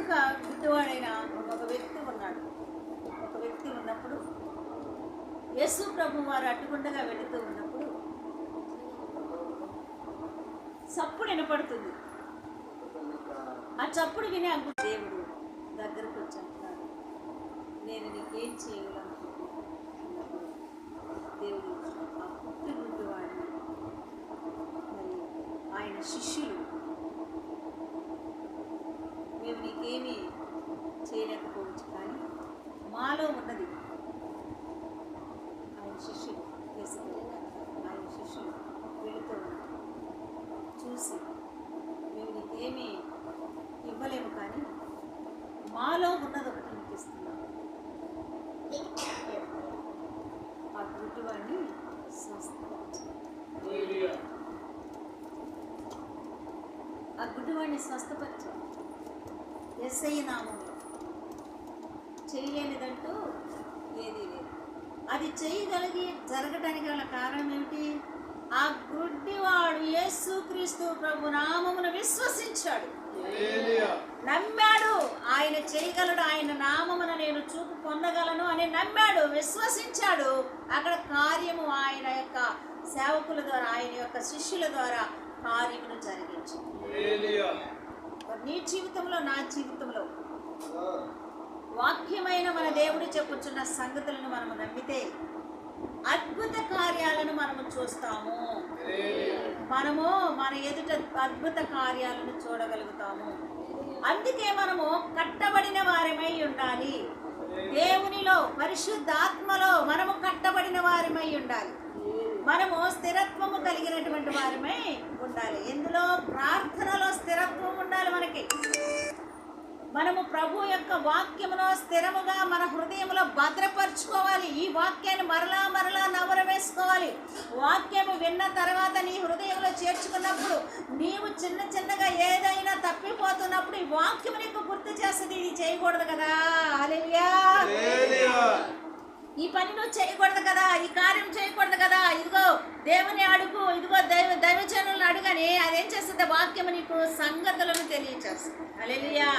ఒక గుడ్డివాడైన ఒక వ్యక్తి ఉన్నాడు. ఒక వ్యక్తి ఉన్నప్పుడు యేసు ప్రభు వారు అడ్డుగుండగా వెళుతూ ఉన్నప్పుడు చప్పుడు వినపడుతుంది. ఆ చప్పుడు విని ఆ దేవుడు దగ్గరకు వచ్చి అంటున్నాడు, నేను నీకేం చేయగలను? దేవుడు ఆ పుట్టి గుడ్డివాడిని మరి ఆయన శిష్యులు, మేము నీకేమీ చేయలేకపోవచ్చు, కానీ మాలో ఉన్నది ఆయన శిష్యులు ఆయన శిష్యులు వెళుతూ చూసి మేము నీకేమీ ఇవ్వలేము, కానీ మాలో ఉన్నది ఒకటి నీకు ఇస్తున్నాం. ఆ గుడ్డివాడిని స్వస్థపరిచారు. యేసయ్య నామములో చేయలేనిదంటూ ఏదీ లేదు. అది చేయగలిగి జరగటానికి గల కారణం ఏమిటి? ఆ గుడ్డివాడు యేసుక్రీస్తు ప్రభు నామమును విశ్వసించాడు, నమ్మాడు. ఆయన చేయగలడు, ఆయన నామమున నేను చూపు పొందగలను అని నమ్మాడు, విశ్వసించాడు. అక్కడ కార్యము ఆయన యొక్క సేవకుల ద్వారా, ఆయన యొక్క శిష్యుల ద్వారా కార్యమును జరిగించింది. నీ జీవితంలో, నా జీవితంలో వాక్యమైన మన దేవుడు చెప్పుచున్న సంగతులను మనము నమ్మితే అద్భుత కార్యాలను మనము చూస్తాము. మనము మన ఎదుట అద్భుత కార్యాలను చూడగలుగుతాము. అందుకే మనము కట్టబడిన వారమై ఉండాలి. దేవునిలో, పరిశుద్ధాత్మలో మనము కట్టబడిన వారమై ఉండాలి. మనము స్థిరత్వము కలిగినటువంటి వారమై ఉండాలి. ఎందులో? ప్రార్థనలో స్థిరత్వం ఉండాలి మనకి. మనము ప్రభు యొక్క వాక్యములో స్థిరముగా మన హృదయంలో భద్రపరచుకోవాలి. ఈ వాక్యాన్ని మరలా మరలా నవర వేసుకోవాలి. వాక్యము విన్న తర్వాత నీ హృదయంలో చేర్చుకున్నప్పుడు, నీవు చిన్న చిన్నగా ఏదైనా తప్పిపోతున్నప్పుడు ఈ వాక్యము నీకు గుర్తు చేస్తుంది, ఇది చేయకూడదు కదా, హల్లెలూయా, ఈ పని నువ్వు చేయకూడదు కదా, ఈ కార్యం చేయకూడదు కదా, ఇదిగో దేవుని అడుగు, ఇదిగో దైవజనులను అడుగని అదేం చేస్తుంది? వాక్యము నీకు సంగతులను తెలియచేస్తుంది. హల్లెలూయా.